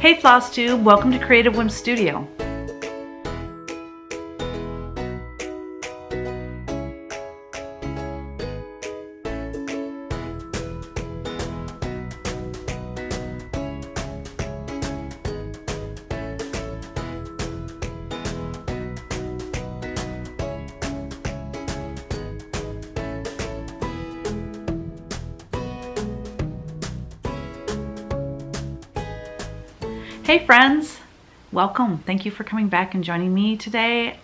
Hey Flosstube, welcome to Creative Whims Studio. Hey friends, welcome. Thank you for coming back and joining me today.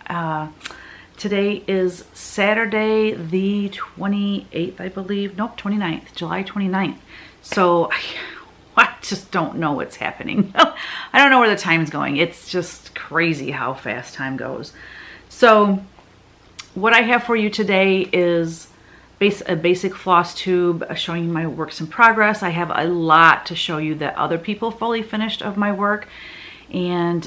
Today is Saturday the 28th, I believe. Nope, 29th, July 29th. So I just don't know what's happening. I don't know where the time's going. It's just crazy how fast time goes. So what I have for you today is a basic floss tube showing you my works in progress. I have a lot to show you that other people fully finished of my work, and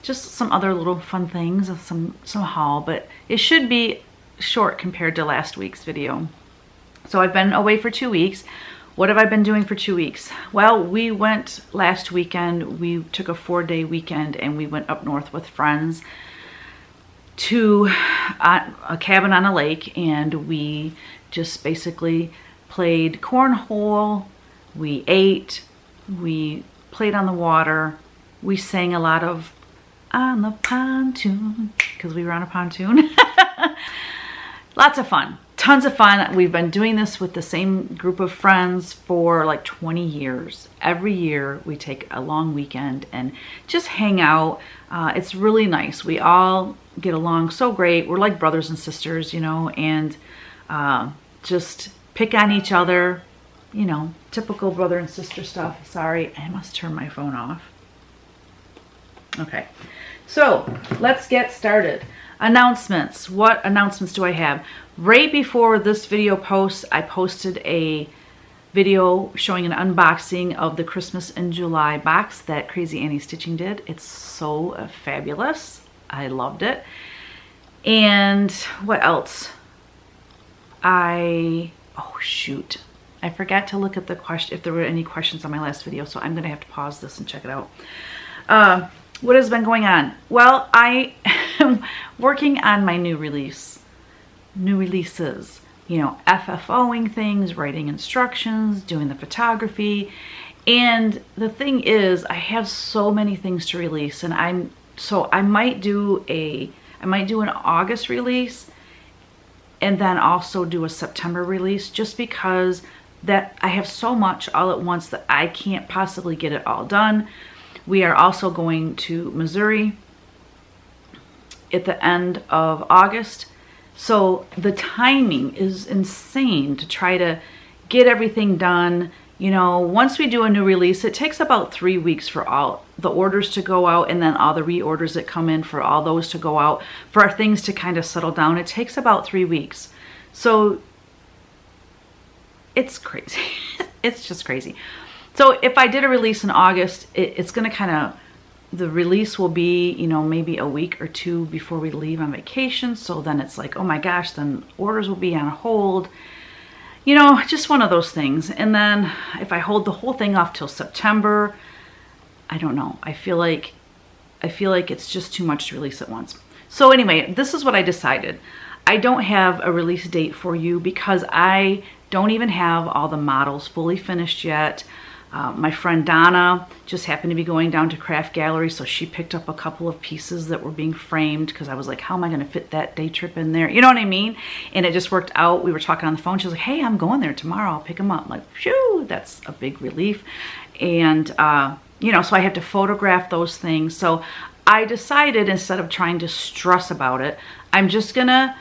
just some other little fun things, some haul, but it should be short compared to last week's video. So I've been away for 2 weeks. What have I been doing for 2 weeks? Well, we went last weekend. We took a 4-day weekend and we went up north with friends to a cabin on a lake, and we just basically played cornhole, we ate, we played on the water, we sang a lot of On the Pontoon, because we were on a pontoon. Lots of fun, tons of fun. We've been doing this with the same group of friends for like 20 years. Every year we take a long weekend and just hang out. It's really nice. We all get along so great. We're like brothers and sisters, you know, and just pick on each other, you know, typical brother and sister stuff. Sorry, I must turn my phone off. Okay, so let's get started. Announcements. What announcements do I have? Right before this video posts, I posted a video showing an unboxing of the Christmas in July box that Crazy Annie Stitching did. It's so fabulous. I loved it. And what else? Oh shoot, I forgot to look at the question, if there were any questions on my last video, so I'm gonna have to pause this and check it out. What has been going on? Well, I am working on my new releases, you know, FFOing things, writing instructions, doing the photography. And the thing is, I have so many things to release, and I might do an August release and then also do a September release, just because that I have so much all at once that I can't possibly get it all done. We are also going to Missouri at the end of August. So the timing is insane to try to get everything done. You know, once we do a new release, it takes about 3 weeks for all the orders to go out, and then all the reorders that come in for all those to go out, for our things to kind of settle down. It takes about 3 weeks. So it's crazy. It's just crazy. So if I did a release in August, it's going to kind of, the release will be, you know, maybe a week or two before we leave on vacation. So then it's like, oh my gosh, then orders will be on hold. You know, just one of those things. And then if I hold the whole thing off till September, I don't know. I feel like it's just too much to release at once. So anyway, this is what I decided. I don't have a release date for you because I don't even have all the models fully finished yet. My friend Donna just happened to be going down to Craft Gallery, so she picked up a couple of pieces that were being framed, because I was like, how am I going to fit that day trip in there? You know what I mean? And it just worked out. We were talking on the phone. She was like, hey, I'm going there tomorrow. I'll pick them up. I'm like, phew, that's a big relief. And, you know, so I have to photograph those things. So I decided, instead of trying to stress about it, I'm just going to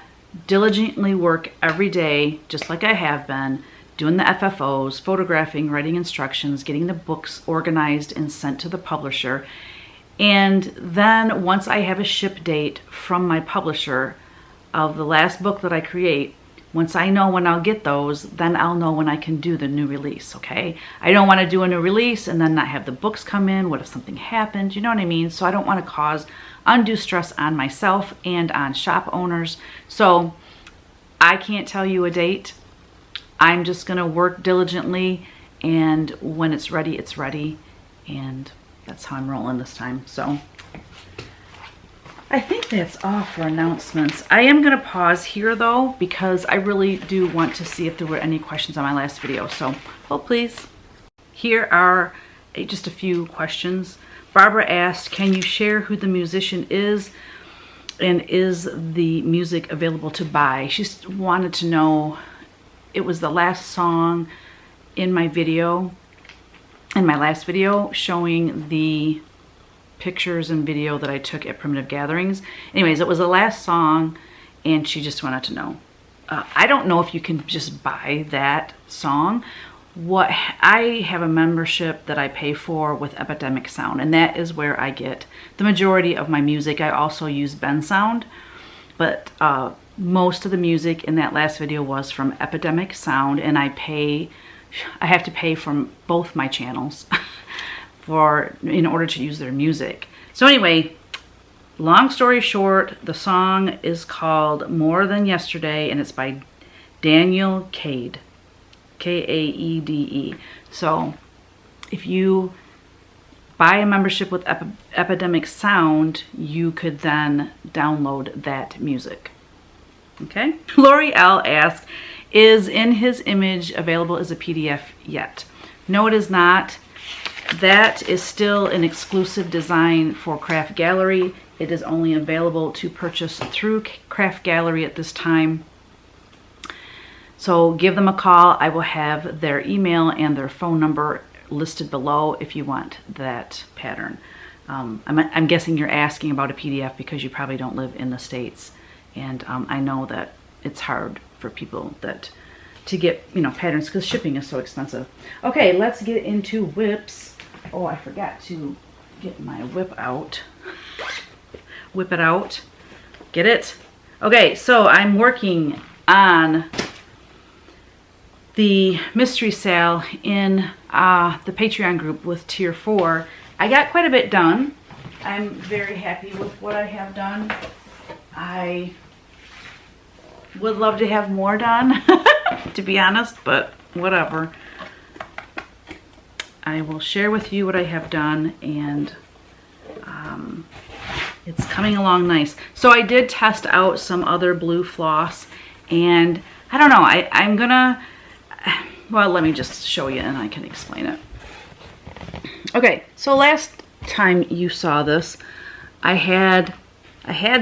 diligently work every day, just like I have been, doing the FFOs, photographing, writing instructions, getting the books organized and sent to the publisher. And then once I have a ship date from my publisher of the last book that I create, once I know when I'll get those, then I'll know when I can do the new release, okay? I don't want to do a new release and then not have the books come in. What if something happened? You know what I mean? So I don't want to cause undue stress on myself and on shop owners. So I can't tell you a date. I'm just going to work diligently, and when it's ready, and that's how I'm rolling this time. So I think that's all for announcements. I am going to pause here though, because I really do want to see if there were any questions on my last video. So hold please. Here are just a few questions. Barbara asked, can you share who the musician is, and is the music available to buy? She wanted to know, it was the last song in my video, in my last video, showing the pictures and video that I took at primitive gatherings. Anyways, it was the last song, and she just wanted to know. I don't know if you can just buy that song. I have a membership that I pay for with Epidemic Sound, and that is where I get the majority of my music. I also use Ben Sound, but most of the music in that last video was from Epidemic Sound, and I have to pay from both my channels in order to use their music. So anyway, long story short, the song is called More Than Yesterday, and it's by Daniel Cade, K-A-E-D-E. So if you buy a membership with Epidemic Sound, you could then download that music. Okay? Lori L asked, is In His Image available as a PDF yet? No, it is not. That is still an exclusive design for Craft Gallery. It is only available to purchase through Craft Gallery at this time. So give them a call. I will have their email and their phone number listed below if you want that pattern. I'm guessing you're asking about a PDF because you probably don't live in the States. And I know that it's hard for people to get, patterns because shipping is so expensive. Okay, let's get into whips. Oh, I forgot to get my whip out. Whip it out. Get it? Okay, so I'm working on the mystery sale in the Patreon group with Tier 4. I got quite a bit done. I'm very happy with what I have done. I would love to have more done, to be honest, but whatever. I will share with you what I have done, and it's coming along nice. So I did test out some other blue floss, and I don't know, I'm gonna, well, let me just show you and I can explain it. Okay, so last time you saw this, I had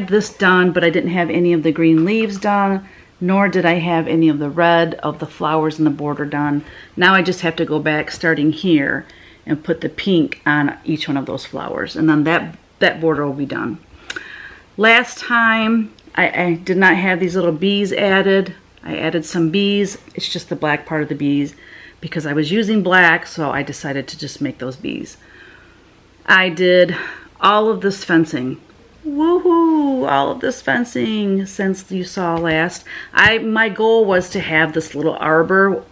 this done, but I didn't have any of the green leaves done, nor did I have any of the red of the flowers in the border done. Now I just have to go back starting here and put the pink on each one of those flowers, and then that border will be done. Last time I did not have these little bees added. I added some bees. It's just the black part of the bees because I was using black, so I decided to just make those bees. I did all of this fencing. Woohoo! All of this fencing since you saw last. My goal was to have this little arbor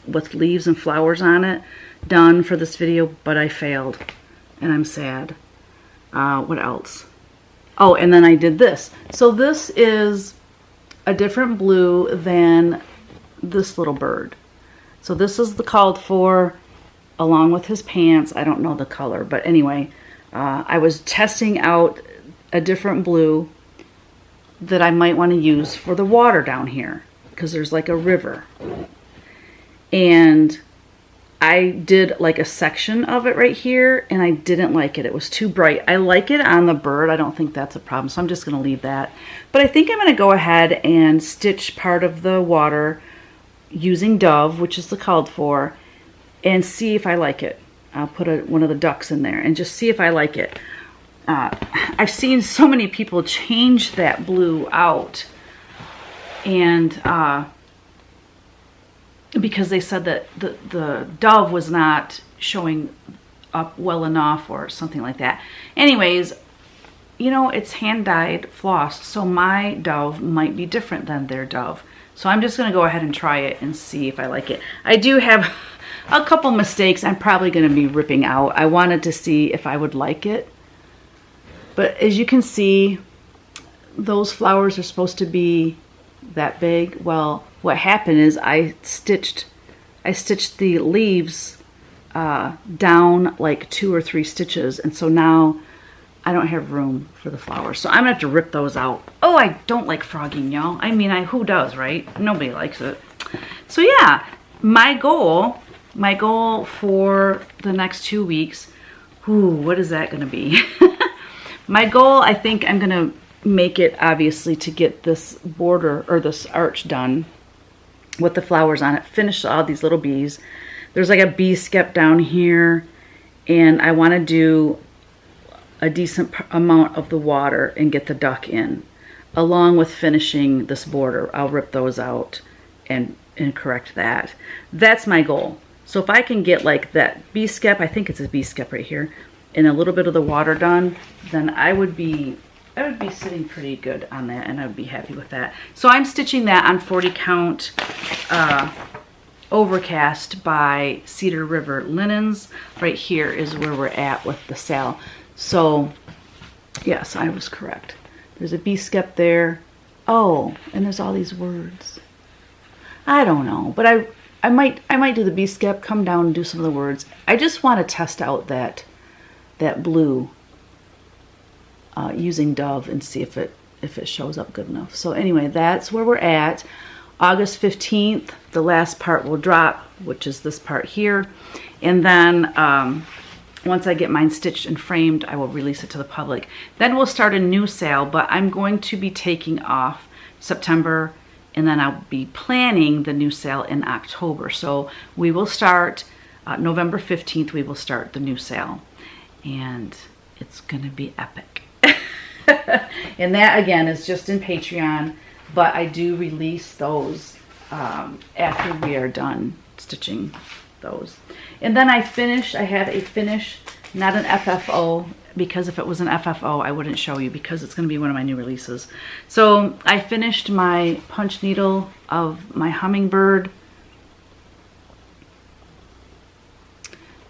with leaves and flowers on it done for this video, but I failed, and I'm sad. What else? Oh, and then I did this. So this is a different blue than this little bird. So this is the called for, along with his pants. I don't know the color, but anyway, I was testing out a different blue that I might want to use for the water down here because there's like a river, and I did like a section of it right here, and I didn't like it. It was too bright. I like it on the bird. I don't think that's a problem, so I'm just going to leave that. But I think I'm going to go ahead and stitch part of the water using Dove, which is the called for, and see if I like it. I'll put one of the ducks in there and just see if I like it. I've seen so many people change that blue out, and because they said that the Dove was not showing up well enough or something like that. Anyways, it's hand-dyed floss, so my Dove might be different than their Dove. So I'm just going to go ahead and try it and see if I like it. I do have a couple mistakes I'm probably going to be ripping out. I wanted to see if I would like it. But as you can see, those flowers are supposed to be that big. Well, what happened is I stitched the leaves down like 2 or 3 stitches, and so now I don't have room for the flowers, so I'm gonna have to rip those out. Oh, I don't like frogging, y'all. I mean, who does, right? Nobody likes it. So yeah, my goal for the next 2 weeks, what is that gonna be? My goal, I think I'm gonna make it, obviously, to get this border or this arch done with the flowers on it, finish all these little bees. There's like a bee skep down here, and I want to do a decent amount of the water and get the duck in, along with finishing this border. I'll rip those out and correct that. That's my goal. So if I can get like that bee skep, I think it's a bee skep right here, and a little bit of the water done, then I would be sitting pretty good on that, and I would be happy with that. So I'm stitching that on 40 count Overcast by Cedar River Linens. Right here is where we're at with the sale. So yes, I was correct. There's a bee skep there. Oh, and there's all these words. I don't know, but I might do the bee skep, come down and do some of the words. I just want to test out that blue using Dove and see if it shows up good enough. So anyway, that's where we're at. August 15th, the last part will drop, which is this part here. And then once I get mine stitched and framed, I will release it to the public. Then we'll start a new sale, but I'm going to be taking off September, and then I'll be planning the new sale in October. So we will start November 15th, we will start the new sale. And it's gonna be epic. And that again is just in Patreon, but I do release those after we are done stitching those. And then I have a finish, not an FFO, because if it was an FFO I wouldn't show you, because it's going to be one of my new releases. So I finished my punch needle of my hummingbird,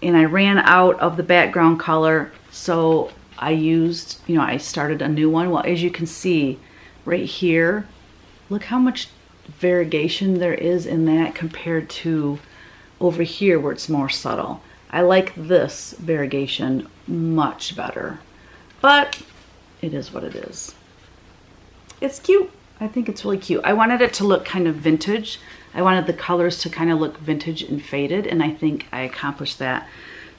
and I ran out of the background color, so I used, I started a new one. Well, as you can see right here, look how much variegation there is in that compared to over here where it's more subtle. I like this variegation much better, but it is what it is. It's cute. I think it's really cute. I wanted it to look kind of vintage. I wanted the colors to kind of look vintage and faded, and I think I accomplished that.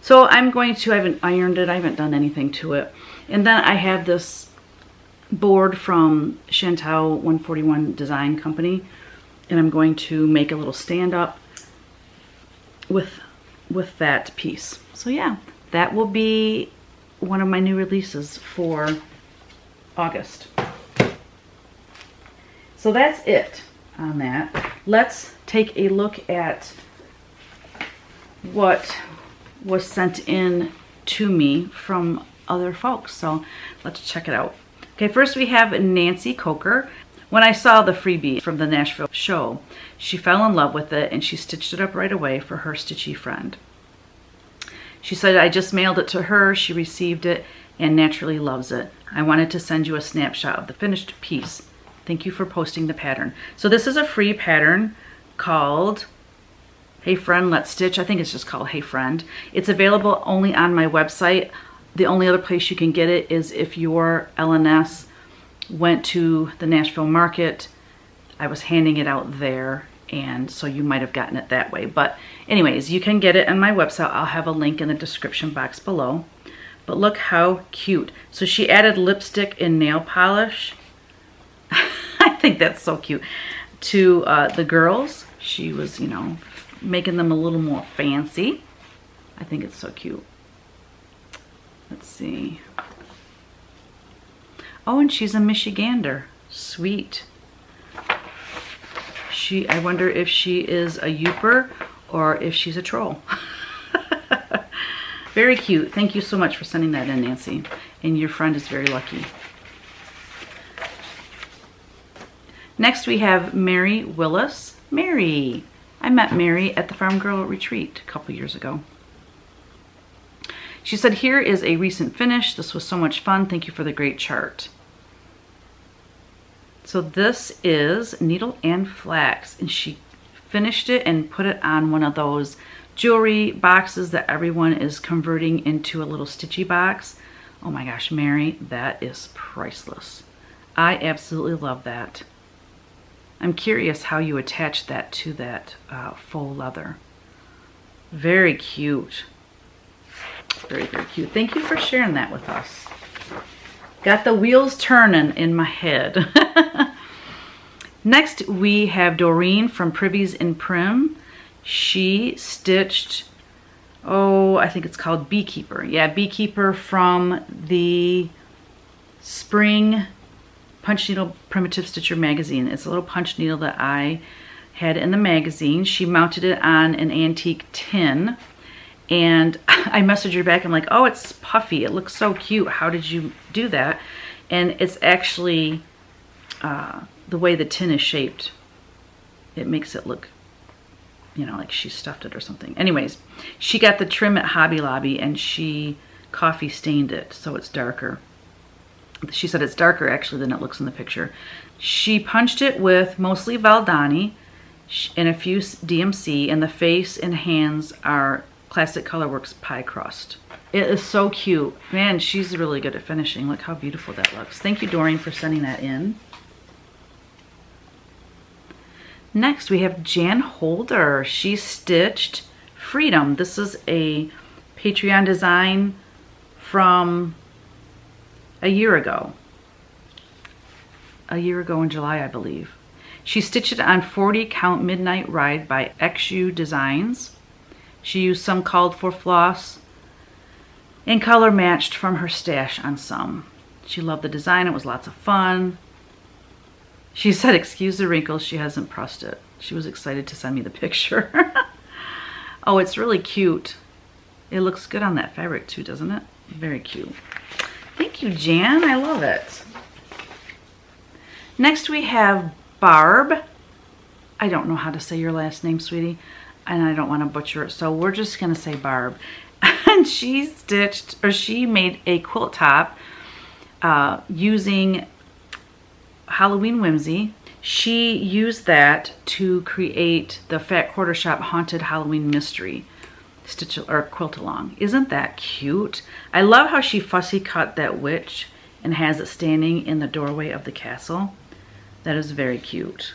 So I'm going to, I haven't ironed it, I haven't done anything to it. And then I have this board from Chantal 141 Design Company, and I'm going to make a little stand up with that piece. So yeah, that will be one of my new releases for August. So that's it on that. Let's take a look at what was sent in to me from other folks. So let's check it out. Okay, first we have Nancy Coker. When I saw the freebie from the Nashville show, she fell in love with it and she stitched it up right away for her stitchy friend. She said, I just mailed it to her, she received it, and naturally loves it. I wanted to send you a snapshot of the finished piece. Thank you for posting the pattern. So this is a free pattern called Hey Friend, Let's Stitch. I think it's just called Hey Friend. It's available only on my website. The only other place you can get it is if your LNS went to the Nashville market. I was handing it out there, and so you might have gotten it that way. But anyways, you can get it on my website. I'll have a link in the description box below. But look how cute. So she added lipstick and nail polish. I think that's so cute. To the girls, she was, making them a little more fancy. I think it's so cute. Let's see. Oh, and she's a Michigander. Sweet. I wonder if she is a Youper or if she's a troll. Very cute. Thank you so much for sending that in, Nancy. And your friend is very lucky. Next we have Mary Willis. Mary. I met Mary at the Farm Girl Retreat a couple years ago. She said, here is a recent finish. This was so much fun. Thank you for the great chart. So this is Needle and Flax, and she finished it and put it on one of those jewelry boxes that everyone is converting into a little stitchy box. Oh my gosh, Mary, that is priceless. I absolutely love that. I'm curious how you attach that to that faux leather. Very cute. Very, very cute. Thank you for sharing that with us. Got the wheels turning in my head. Next, we have Doreen from Privvies in Prim. She stitched, oh, I think it's called Beekeeper. Yeah, Beekeeper from the Spring Punch Needle Primitive Stitcher magazine. It's a little punch needle that I had in the magazine. She mounted it on an antique tin, and I messaged her back. I'm like, oh, it's puffy. It looks so cute. How did you do that? And it's actually the way the tin is shaped. It makes it look, you know, like she stuffed it or something. Anyways, she got the trim at Hobby Lobby and she coffee stained it so it's darker. She said it's darker actually than it looks in the picture. She punched it with mostly Valdani and a few DMC, and the face and hands are Classic Colorworks pie crust. It is so cute. Man, she's really good at finishing. Look how beautiful that looks. Thank you, Doreen, for sending that in. Next, we have Jan Holder. She stitched Freedom. This is a Patreon design from a year ago. A year ago in July, I believe. She stitched it on 40 Count Midnight Ride by XU Designs. She used some called for floss and color matched from her stash on some. She loved the design. It was lots of fun. She said, excuse the wrinkles, she hasn't pressed it. She was excited to send me the picture. Oh, it's really cute. It looks good on that fabric too, doesn't it? Very cute. Thank you, Jan. I love it. Next we have Barb. I don't know how to say your last name, sweetie, and I don't want to butcher it, so we're just going to say Barb. And she stitched, or she made a quilt top using Halloween Whimsy. She used that to create the Fat Quarter Shop Haunted Halloween Mystery stitch or quilt along. Isn't that cute? I love how she fussy cut that witch and has it standing in the doorway of the castle. That is very cute.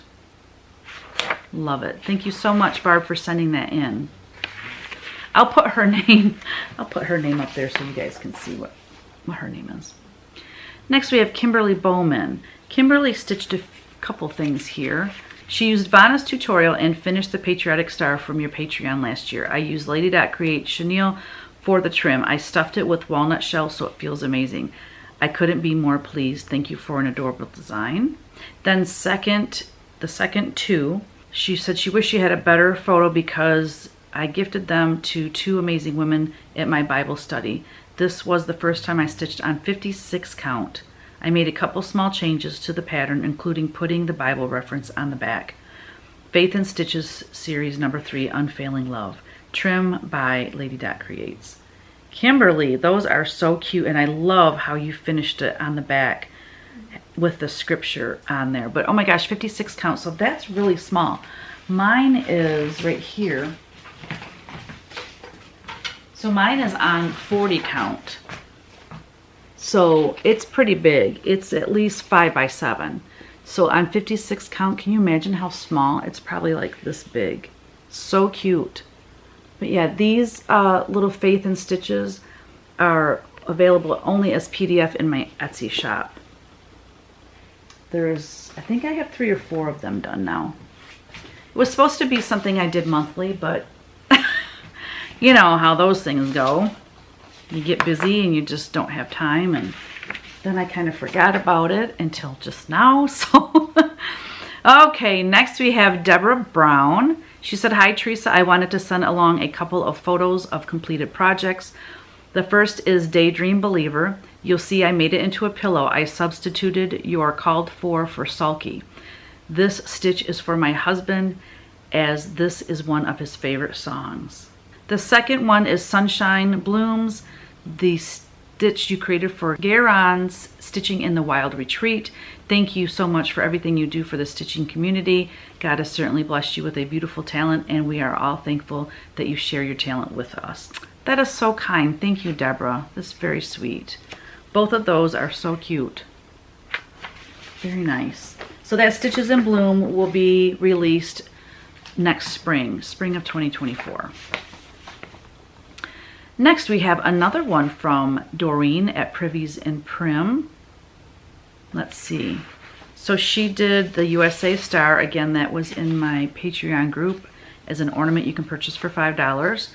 Love it. Thank you so much, Barb, for sending that in. I'll put her name up there so you guys can see what her name is. Next we have Kimberly Bowman. Kimberly stitched a couple things here. She used Vanna's tutorial and finished the patriotic star from your Patreon last year. I used Lady Create chenille for the trim. I stuffed it with walnut shells so it feels amazing. I couldn't be more pleased. Thank you for an adorable design. Then the second two, she said she wished she had a better photo because I gifted them to two amazing women at my Bible study. This was the first time I stitched on 56 count. I made a couple small changes to the pattern, including putting the Bible reference on the back. Faith and Stitches Series number 3, Unfailing Love. Trim by Lady Creates. Kimberly, those are so cute, and I love how you finished it on the back with the scripture on there. But oh my gosh, 56 count, so that's really small. Mine is right here. So mine is on 40 count. So it's pretty big. It's at least 5 by 7. So on 56 count, can you imagine how small? It's probably like this big. So cute. But yeah, these little Faith and Stitches are available only as PDF in my Etsy shop. I think I have 3 or 4 of them done now. It was supposed to be something I did monthly, but you know how those things go. You get busy and you just don't have time, and then I kind of forgot about it until just now. So okay, next we have Deborah Brown. She said, hi Teresa, I wanted to send along a couple of photos of completed projects. The first is Daydream Believer. You'll see I made it into a pillow. I substituted You're Called For Sulky. This stitch is for my husband, as this is one of his favorite songs. The second one is Sunshine Blooms. The stitch you created for Garon's Stitching in the Wild Retreat. Thank you so much for everything you do for the stitching community. God has certainly blessed you with a beautiful talent, and we are all thankful that you share your talent with us. That is so kind. Thank you, Deborah. That's very sweet. Both of those are so cute. Very nice. So that Stitches in Bloom will be released next spring of 2024. Next, we have another one from Doreen at Privies and Prim. Let's see. So she did the USA Star. Again, that was in my Patreon group as an ornament you can purchase for $5.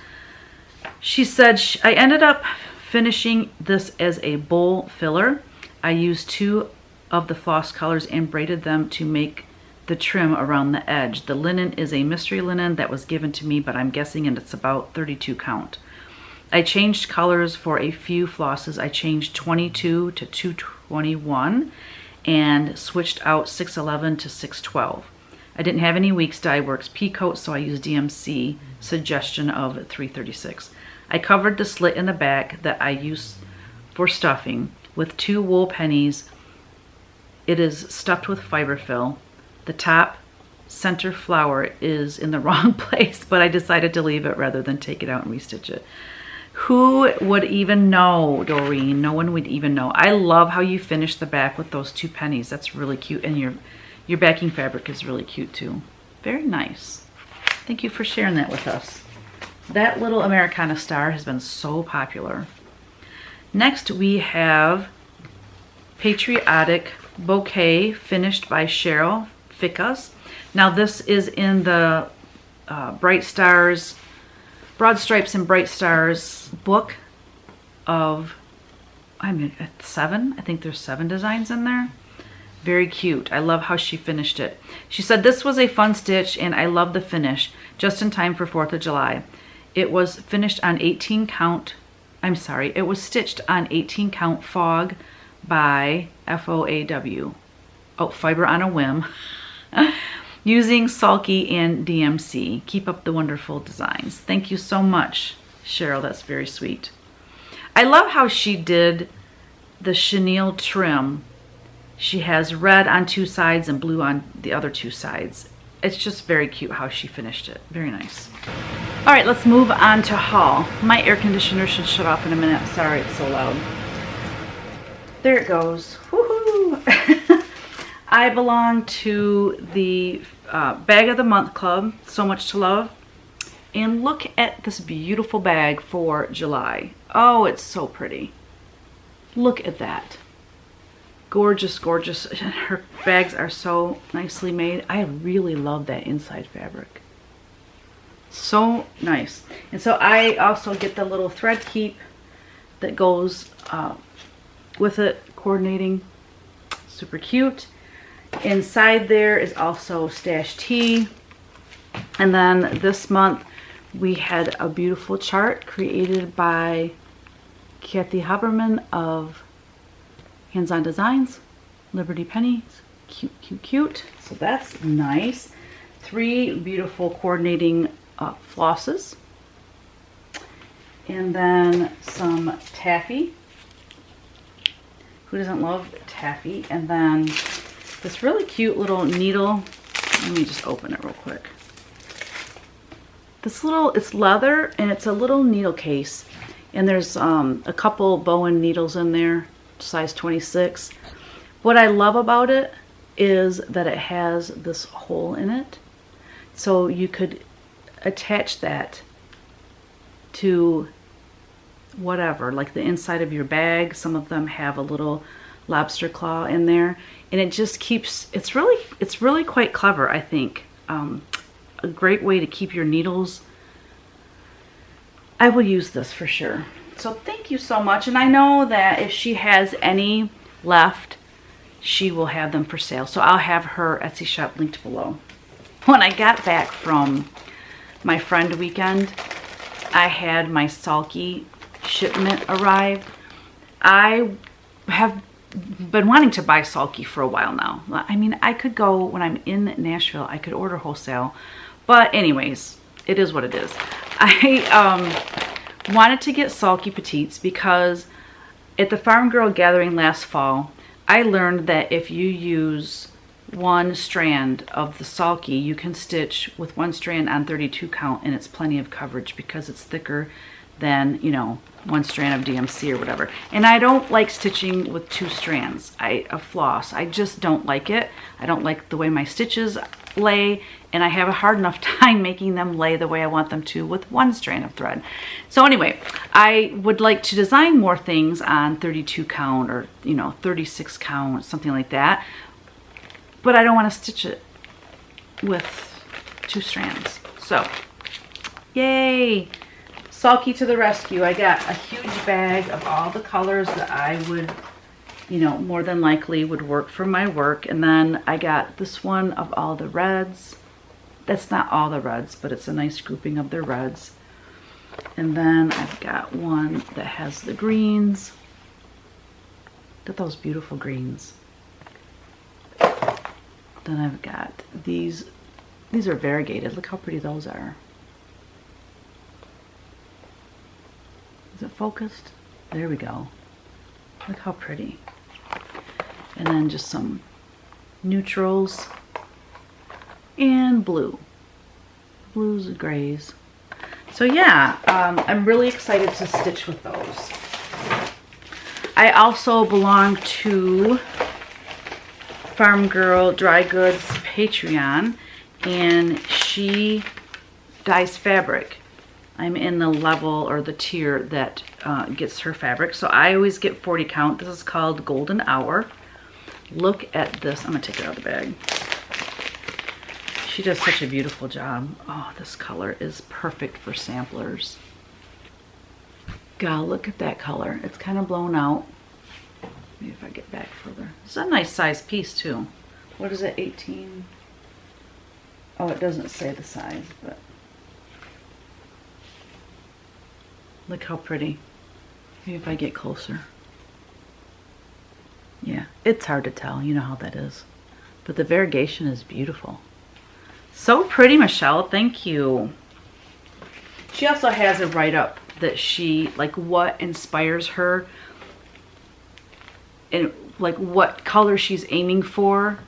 She said, I ended up finishing this as a bowl filler. I used 2 of the floss colors and braided them to make the trim around the edge. The linen is a mystery linen that was given to me, but I'm guessing it's about 32 count. I changed colors for a few flosses. I changed 22 to 221 and switched out 611 to 612. I didn't have any Weeks Dye Works P-coat, so I used DMC suggestion of 336. I covered the slit in the back that I used for stuffing with 2 wool pennies. It is stuffed with fiberfill. The top center flower is in the wrong place, but I decided to leave it rather than take it out and restitch it. Who would even know, Doreen? No one would even know. I love how you finish the back with those 2 pennies. That's really cute. And your backing fabric is really cute too. Very nice. Thank you for sharing that with us. That little Americana star has been so popular. Next we have Patriotic Bouquet finished by Cheryl Fickas. Now this is in the Bright Stars, Broad Stripes and Bright Stars book of, 7. I think there's 7 designs in there. Very cute. I love how she finished it. She said, this was a fun stitch and I love the finish. Just in time for 4th of July. It was finished on 18 count, it was stitched on 18 count Fog by FOAW. Oh, Fiber on a Whim. Using Sulky and DMC. Keep up the wonderful designs. Thank you so much, Cheryl. That's very sweet. I love how she did the chenille trim. She has red on 2 sides and blue on the other 2 sides. It's just very cute how she finished it. Very nice. All right, let's move on to haul. My air conditioner should shut off in a minute. Sorry, it's so loud. There it goes. Woohoo! I belong to the Bag of the Month Club, So Much to Love. And look at this beautiful bag for July. Oh, it's so pretty. Look at that. Gorgeous, gorgeous. Her bags are so nicely made. I really love that inside fabric. So nice. And so I also get the little thread keep that goes with it, coordinating. Super cute. Inside there is also Stash Tea. And then this month we had a beautiful chart created by Kathy Haberman of Hands-On Designs, Liberty Pennies. Cute, cute, cute. So that's nice. 3 beautiful coordinating flosses. And then some taffy. Who doesn't love taffy? And then this really cute little needle. Let me just open it real quick. This little, it's leather and it's a little needle case. And there's a couple Bowen needles in there, size 26. What I love about it is that it has this hole in it. So you could attach that to whatever, like the inside of your bag. Some of them have a little lobster claw in there, and it just keeps, it's really quite clever, I think. A great way to keep your needles. I will use this for sure. So thank you so much. And I know that if she has any left, she will have them for sale. So I'll have her Etsy shop linked below. When I got back from my friend weekend, I had my Sulky shipment arrive. I have been wanting to buy Sulky for a while now. I mean, I could go, when I'm in Nashville, I could order wholesale. But anyways, it is what it is. I wanted to get Sulky Petites because At the Farm Girl Gathering last fall, I learned that if you use one strand of the sulky, you can stitch with one strand on 32 count, and it's plenty of coverage because it's thicker than, you know, one strand of DMC or whatever. And I don't like stitching with two strands of floss. I just don't like it. I don't like the way my stitches lay, and I have a hard enough time making them lay the way I want them to with one strand of thread. So anyway, I would like to design more things on 32 count or, you know, 36 count, something like that. But I don't want to stitch it with two strands. So, yay! Sulky to the rescue. I got a huge bag of all the colors that I would, you know, more than likely would work for my work. And then I got this one of all the reds. That's not all the reds, but it's a nice grouping of the reds. And then I've got one that has the greens. Look at those beautiful greens. Then I've got these are variegated. Look how pretty those are. Is it focused? There we go. Look how pretty. And then just some neutrals and blue. Blues and grays. So yeah, I'm really excited to stitch with those. I also belong to Farm Girl Dry Goods Patreon, and she dyes fabric. I'm in the level or the tier that gets her fabric. So I always get 40 count. This is called Golden Hour. Look at this. I'm gonna take it out of the bag. She does such a beautiful job. Oh, this color is perfect for samplers. God, look at that color. It's kind of blown out. Maybe if I get back further. It's a nice size piece too. What is it, 18? Oh, it doesn't say the size, but look how pretty. Maybe if I get closer. Yeah, it's hard to tell. You know how that is. But the variegation is beautiful. So pretty, Michelle. Thank you. She also has a write-up that she, like, what inspires her and like what color she's aiming for.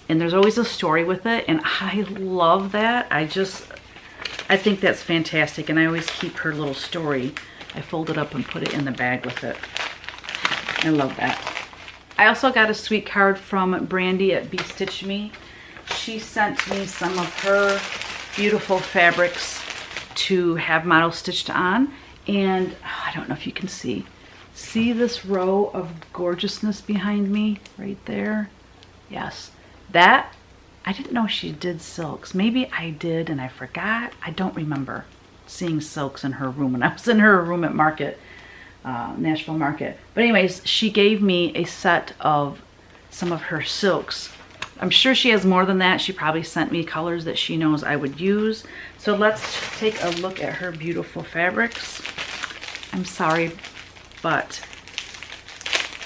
And there's always a story with it. And I love that. I think that's fantastic. And I always keep her little story. I fold it up and put it in the bag with it. I love that. I also got a sweet card from Brandy at Be Stitch Me. She sent me some of her beautiful fabrics to have model stitched on. And I don't know if you can see. See this row of gorgeousness behind me right there? Yes. That, I didn't know she did silks. Maybe I did and I forgot. I don't remember seeing silks in her room when I was in her room at Market, Nashville Market. But anyways, she gave me a set of some of her silks. I'm sure she has more than that. She probably sent me colors that she knows I would use. So let's take a look at her beautiful fabrics. I'm sorry, but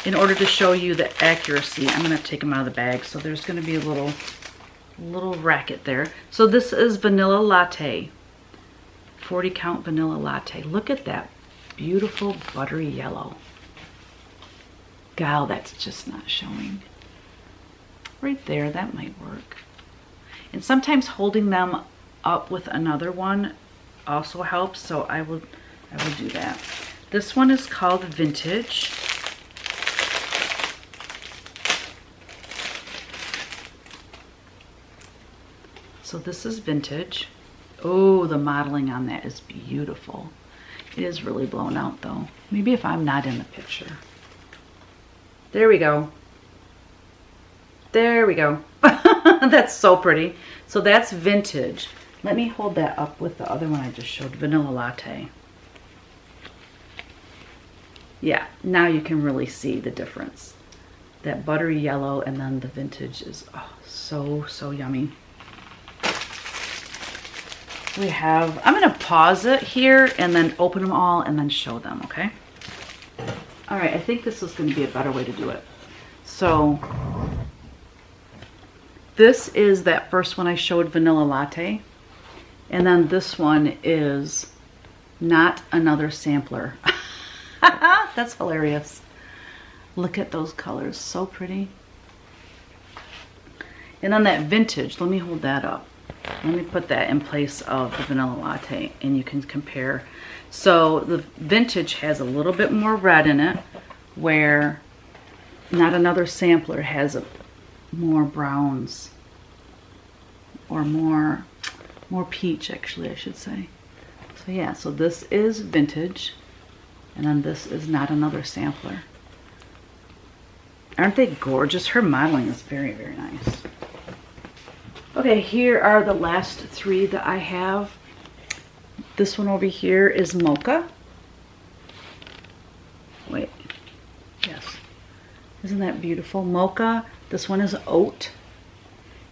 in order to show you the accuracy, I'm gonna take them out of the bag. So there's gonna be a little racket there. So this is Vanilla Latte, 40 count Vanilla Latte. Look at that beautiful buttery yellow. Gal, that's just not showing. Right there, that might work. And sometimes holding them up with another one also helps, so I will do that. This one is called Vintage. So this is Vintage. Oh, the modeling on that is beautiful. It is really blown out though. Maybe if I'm not in the picture. There we go. There we go. That's so pretty. So that's Vintage. Let me hold that up with the other one I just showed, Vanilla Latte. Yeah, now you can really see the difference. That buttery yellow and then the Vintage is so yummy. We have, I'm gonna pause it here and then open them all and then show them, okay? All right, I think this is gonna be a better way to do it. So this is that first one I showed, Vanilla Latte. And then this one is Not Another Sampler. That's hilarious. Look at those colors, so pretty. And on that vintage, let me hold that up. Let me put that in place of the vanilla latte and you can compare. So the vintage has a little bit more red in it, where Not Another Sampler has more browns, or more peach, actually, I should say. So yeah, so this is vintage, and then this is Not Another Sampler. Aren't they gorgeous? Her modeling is very, very nice. Okay, here are the last three that I have. This one over here is Mocha. Wait, yes. Isn't that beautiful? Mocha. This one is Oat.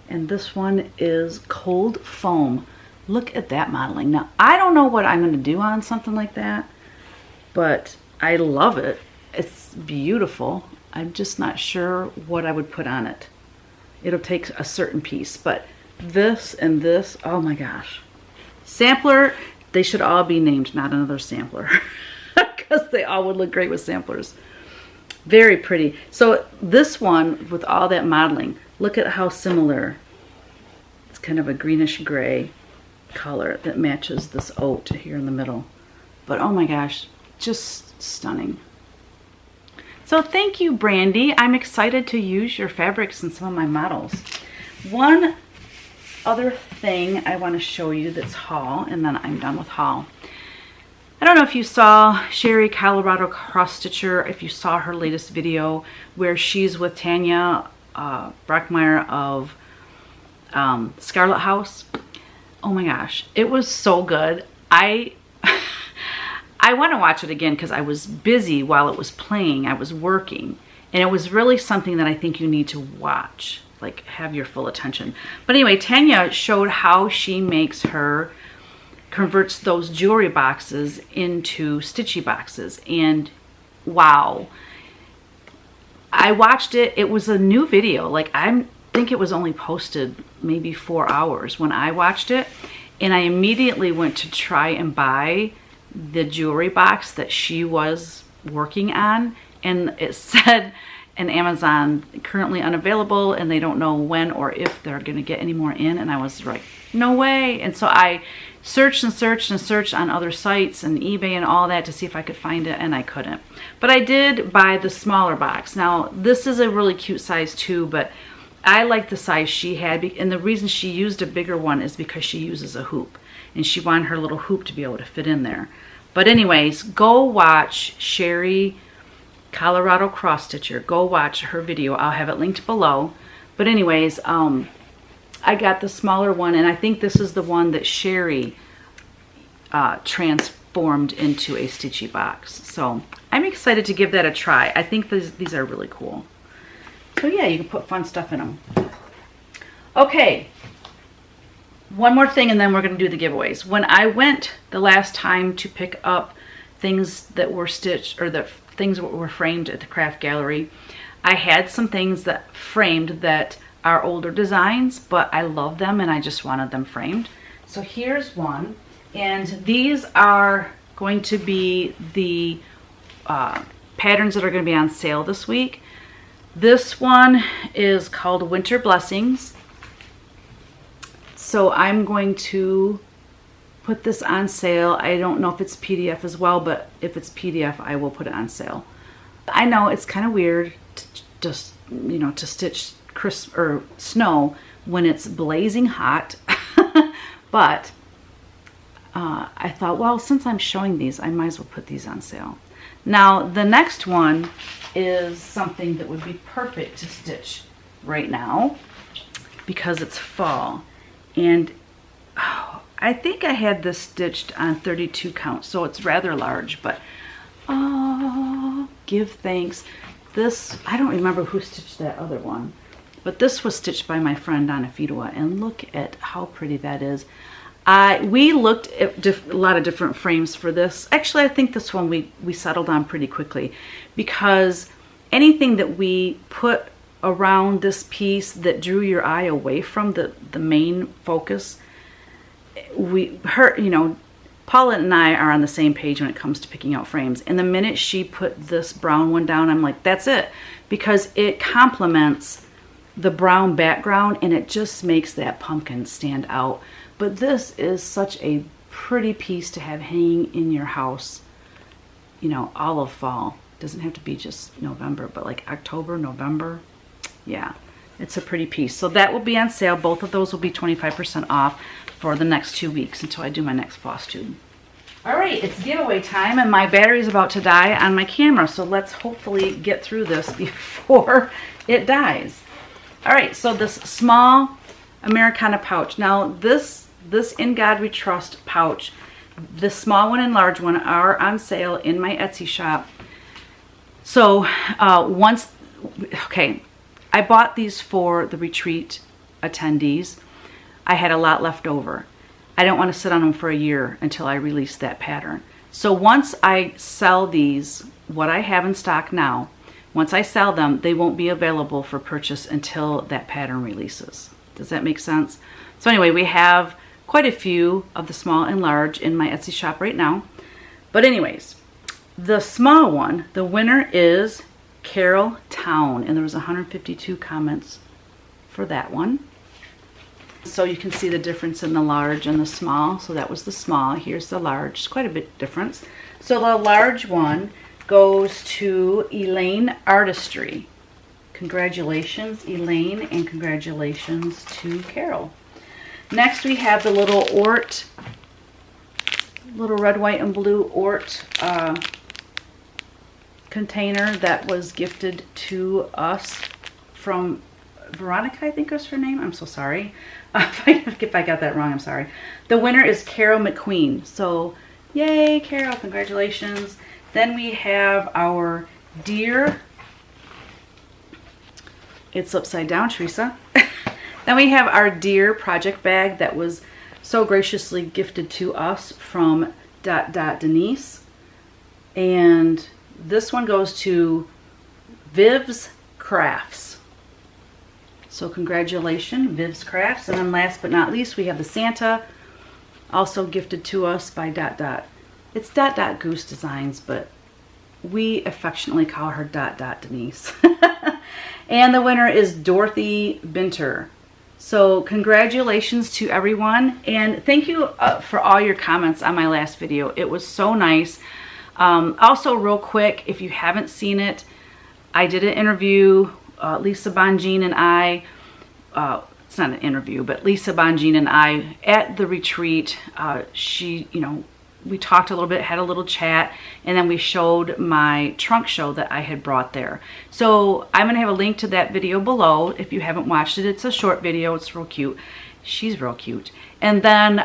And this one is Cold Foam. Look at that modeling. Now, I don't know what I'm going to do on something like that, but I love it. It's beautiful. I'm just not sure what I would put on it. It'll take a certain piece, but this and this, oh my gosh. Sampler, they should all be named Not Another Sampler because they all would look great with samplers. Very pretty. So this one, with all that modeling, look at how similar. It's kind of a greenish gray color that matches this oat here in the middle. But oh my gosh, just stunning. So thank you, Brandy. I'm excited to use your fabrics in some of my models. One other thing I want to show you that's haul, and then I'm done with haul. I don't know if you saw Sheri, Colorado Cross Stitcher, if you saw her latest video where she's with Tanya Brockmeyer of Scarlett House. Oh my gosh, it was so good. I want to watch it again because I was busy while it was playing. I was working, and it was really something that I think you need to watch, like have your full attention. But anyway, Tanya showed how she converts those jewelry boxes into stitchy boxes, and wow. I watched it. It was a new video. Like, I think it was only posted maybe 4 hours when I watched it, and I immediately went to try and buy the jewelry box that she was working on, and it said in Amazon currently unavailable, and they don't know when or if they're going to get any more in. And I was like, no way. And so I searched and searched and searched on other sites and eBay and all that to see if I could find it, and I couldn't. But I did buy the smaller box. Now this is a really cute size too, but I like the size she had, and the reason she used a bigger one is because she uses a hoop, and she wanted her little hoop to be able to fit in there. But anyways, go watch Sheri, Colorado Cross Stitcher. Go watch her video. I'll have it linked below. But anyways, I got the smaller one, and I think this is the one that Sheri transformed into a stitchy box. So I'm excited to give that a try. I think these are really cool. So yeah, you can put fun stuff in them. Okay. One more thing, and then we're going to do the giveaways. When I went the last time to pick up things that were stitched, or the things that were framed at the craft gallery, I had some things that framed that are older designs, but I love them and I just wanted them framed. So here's one, and these are going to be the patterns that are going to be on sale this week. This one is called Winter Blessings. So I'm going to put this on sale. I don't know if it's PDF as well, but if it's PDF, I will put it on sale. I know it's kind of weird to just, you know, to stitch crisp or snow when it's blazing hot, but I thought, well, since I'm showing these, I might as well put these on sale. Now, the next one is something that would be perfect to stitch right now because it's fall. And I think I had this stitched on 32 count, so it's rather large, but give thanks. This, I don't remember who stitched that other one, but this was stitched by my friend Donna Fidua, and look at how pretty that is. We looked at a lot of different frames for this. Actually, I think this one we settled on pretty quickly, because anything that we put around this piece that drew your eye away from the main focus, you know, Paula and I are on the same page when it comes to picking out frames. And the minute she put this brown one down, I'm like, that's it. Because it complements the brown background and it just makes that pumpkin stand out. But this is such a pretty piece to have hanging in your house, you know, all of fall. It doesn't have to be just November, but like October, November. Yeah, it's a pretty piece. So that will be on sale. Both of those will be 25% off for the next 2 weeks until I do my next floss tube. All right, it's giveaway time and my battery is about to die on my camera. So let's hopefully get through this before it dies. All right, so this small Americana pouch. Now this In God We Trust pouch, the small one and large one are on sale in my Etsy shop. So okay, I bought these for the retreat attendees. I had a lot left over. I don't want to sit on them for a year until I release that pattern. So once I sell these, what I have in stock now, once I sell them, they won't be available for purchase until that pattern releases. Does that make sense? So anyway, we have quite a few of the small and large in my Etsy shop right now. But anyways, the small one, the winner is Carol Town, and there was 152 comments for that one. So you can see the difference in the large and the small. So that was the small. Here's the large. It's quite a bit difference. So the large one goes to Elaine Artistry. Congratulations, Elaine, and congratulations to Carol. Next we have the little Ort, little red, white, and blue Ort container that was gifted to us from Veronica, I think was her name. I'm so sorry. If I got that wrong, I'm sorry. The winner is Carol McQueen. So yay, Carol, congratulations. Then we have our dear, it's upside down, Teresa. Then we have our dear project bag that was so graciously gifted to us from Denise. And this one goes to Viv's Crafts. So congratulations, Viv's Crafts. And then last but not least, we have the Santa, also gifted to us by It's Goose Designs, but we affectionately call her Denise. And the winner is Dorothy Binter. So congratulations to everyone, and thank you for all your comments on my last video. It was so nice. Also, real quick, if you haven't seen it, I did an interview. Lisa Bongean and I, it's not an interview, but Lisa Bongean and I at the retreat, we talked a little bit, had a little chat, and then we showed my trunk show that I had brought there. So I'm going to have a link to that video below if you haven't watched it. It's a short video. It's real cute. She's real cute. And then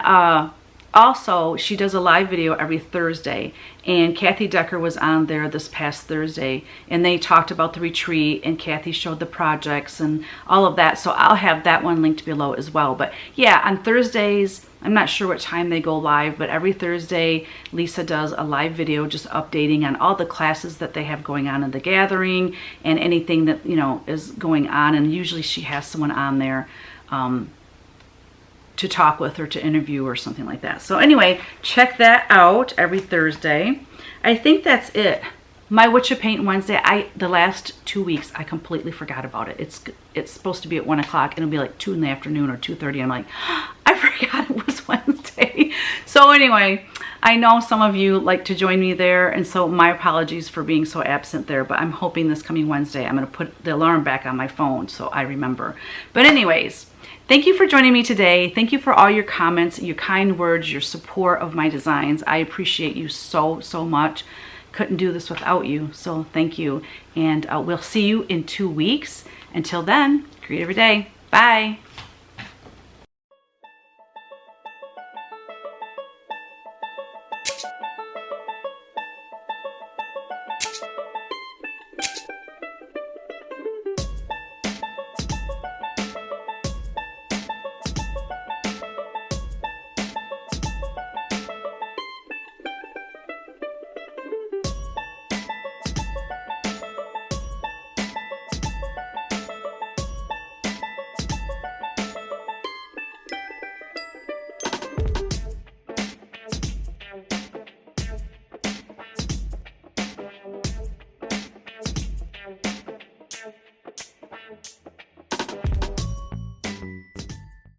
also, she does a live video every Thursday, and Kathy Decker was on there this past Thursday, and they talked about the retreat, and Kathy showed the projects and all of that. So I'll have that one linked below as well. But yeah, on Thursdays, I'm not sure what time they go live, but every Thursday, Lisa does a live video just updating on all the classes that they have going on in the gathering and anything that, is going on. And usually she has someone on there to talk with or to interview or something like that. So anyway, check that out every Thursday. I think that's it. My Witcha Paint Wednesday, the last 2 weeks, I completely forgot about it. It's supposed to be at 1 o'clock, and it'll be like 2 in the afternoon or 2:30. I'm like, I forgot it was Wednesday. So anyway, I know some of you like to join me there, and so my apologies for being so absent there, but I'm hoping this coming Wednesday, I'm gonna put the alarm back on my phone so I remember. But anyways, thank you for joining me today. Thank you for all your comments, your kind words, your support of my designs. I appreciate you so, so much. Couldn't do this without you, so thank you. And we'll see you in 2 weeks. Until then, create every day. Bye.